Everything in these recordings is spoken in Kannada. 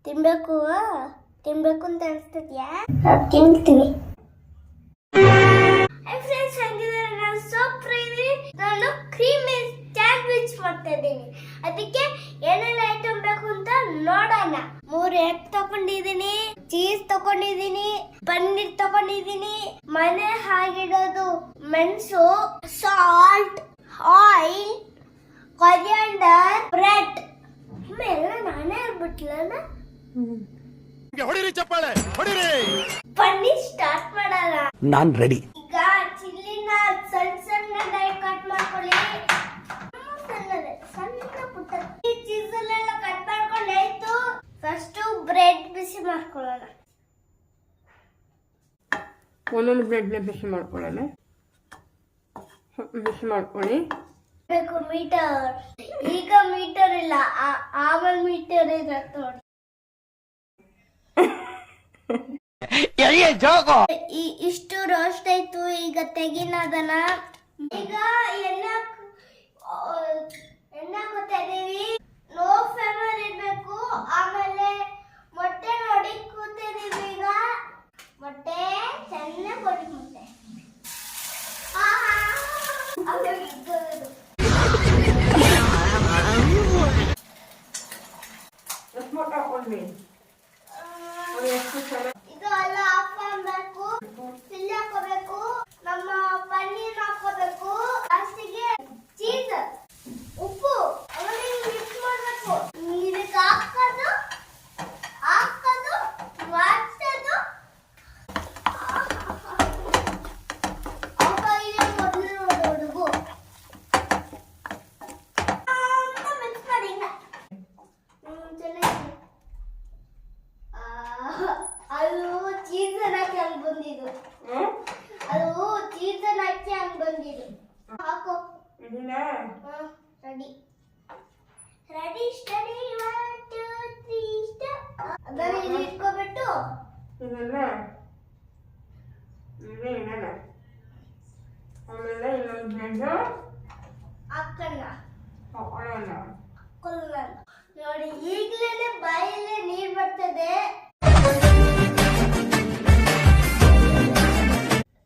ತಿನ್ಬೇಕು ತಿನ್ಬೇಕು ಅಂತ ಅನಿಸ್ತಿದ್ಯಾ? ತಿಂತೀನಿ. ಫ್ರೆಂಡ್ಸ್, ಹಂಗಿದ್ರೆ ನಾನು ಸೂಪರ್ ಇದ್ದೀನಿ. ನಾನು ಕ್ರೀಮಿ ಸ್ಯಾಂಡ್ವಿಚ್ ಮಾಡ್ತಾ ಇದ್ದೀನಿ. ಅದಕ್ಕೆ ಏನೆಲ್ಲ ಐಟಮ್ ಬೇಕು ಅಂತ ನೋಡೋಣ. 3 ಎಗ್ ತಗೊಂಡಿದ್ದೀನಿ, ಚೀಸ್ ತಗೊಂಡಿದ್ದೀನಿ, ಪನ್ನೀರ್ ತಗೊಂಡಿದ್ದೀನಿ, ಮನೆ ಹಾಗಿಡೋದು ಮೆಣಸು, ಸಾಲ್ಟ್, ಆಯಿಲ್, ಕೊರಿಯಾಂಡರ್, ಬ್ರೆಡ್. ಎಲ್ಲ ನಾನೇ ಹೇಳ್ಬಿಟ್ಲಲ್ಲ. ಹೊಡಿರಿ ಚಪ್ಪಾಳೆ, ಹೊಡಿರಿ. ಪನ್ನೀರ್ ಸ್ಟಾರ್ಟ್ ಮಾಡೋಣ. ನಾನ್ ರೆಡಿ. ಈಗ ಚಿಲ್ಲಿನ ಸಣ್ಣ ಸಣ್ಣದಾಗಿ ಕಟ್ ಮಾಡ್ಕೊಳ್ಳಿ. ಸಣ್ಣ ಪುಟ್ಟ ಚೀಸ್ ಎಲ್ಲ ಕಟ್ ಮಾಡ್ಕೊಂಡು ಆಯ್ತು. ಫಸ್ಟ್ ಬ್ರೆಡ್ ಬಿಸಿ ಮಾಡ್ಕೊಳ್ಳೋಣ. ಒಂದೊಂದು ಬ್ರೆಡ್ನ ಬಿಸಿ ಮಾಡ್ಕೊಳ್ಳೋಣ. ಬಿಸಿ ಮಾಡ್ಕೊಳ್ಳಿ. ಬೇಕು ಮೀಟರ್. ಈಗ ಮೀಟರ್ ಇಲ್ಲ, ಆಮೇಲೆ ಮೀಟರ್ ಇರತ್ತೆ ನೋಡಿ. ಇಷ್ಟು ರೋಸ್ಟ್ ಆಯ್ತು. ಈಗ ತೆಗಿನದನ್ನ. ಈಗ ಎಣ್ಣೆ ಹಾಕೋತಾ ಇದೀವಿ. ಲೋ ಫ್ಲೇಮರ್ ಇರ್ಬೇಕು. ಆಮೇಲೆ ಮೊಟ್ಟೆ ನೋಡಿ ಕೂತಿದೀವಿ. ಈಗ ಮೊಟ್ಟೆ ಚೆನ್ನಾಗಿ ಕೊಡಿ. ಮೊಟ್ಟೆ ಇದು ಎಲ್ಲ ಆಫ್ ಮಾಡಬೇಕು. ಚಿಲ್ಲಿ ಹಾಕೋಬೇಕು. ನಮ್ಮ ಪನ್ನೀರ್ ಹಾಕೋಬೇಕು. ಲಾಸ್ಟಿಗೆ ಚೀಸ್, ಉಪ್ಪು ಆಮೇಲೆ ಮಿಕ್ಸ್ ಮಾಡಬೇಕು. ಇದಕ್ಕೆ ಹಾಕೋದು ಮಾಡ್ಸೋದು. ಹುಡುಗು ಮಿಕ್ಸ್ ಮಾಡಿ. ಅದು ಚೀಸ್ ಹಾಕಿ ಹಂಗ್ ಬಂದಿದ್ದು. ಅದು ಚೀಸ್ ಹಾಕಿ ಹಂಗ್ ಬಂದಿದ್ದು. ಹಾಕೋ. Ready ready study 1 2 3 start. ಅದನ್ನ ಇಲ್ಲಿ ಇಟ್ಕೊಬಿಟ್ಟು ಆಮೇಲೆ ಇನ್ನೊಂದು ಬ್ರೆಡ್ ಹಾಕೋಣ. ಹಾಕೊಳ್ಳೋಣ. ನೋಡಿ, ಈಗಲೇ ಬಾಯಲ್ಲೇ ನೀರು ಬರ್ತದೆ.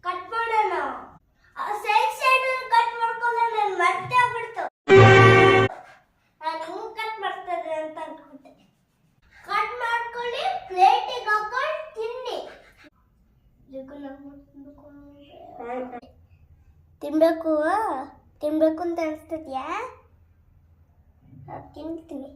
ಕಟ್ ಮಾಡೋಣ. ಸೈಡ್ ಸೈಡ್ ಕಟ್ ಮಾಡ್ಕೊಳ್ಳೋಣ. ಮತ್ತೆ ಆಗ್ಬಿಡ್ತು. ನಾನು ಕಟ್ ಮಾಡ್ತದೆ ಅಂತ ಅನ್ಕೊಂಡೆ. ಕಟ್ ಮಾಡ್ಕೊಳ್ಳಿ, ಪ್ಲೇಟಿಗೆ ಹಾಕೊಂಡು ತಿನ್ನಿ. ತಿನ್ಬೇಕು ತಿನ್ಬೇಕು ಅಂತ ಅನಿಸ್ತಿದ್ಯಾ? ತಿಂತೀನಿ.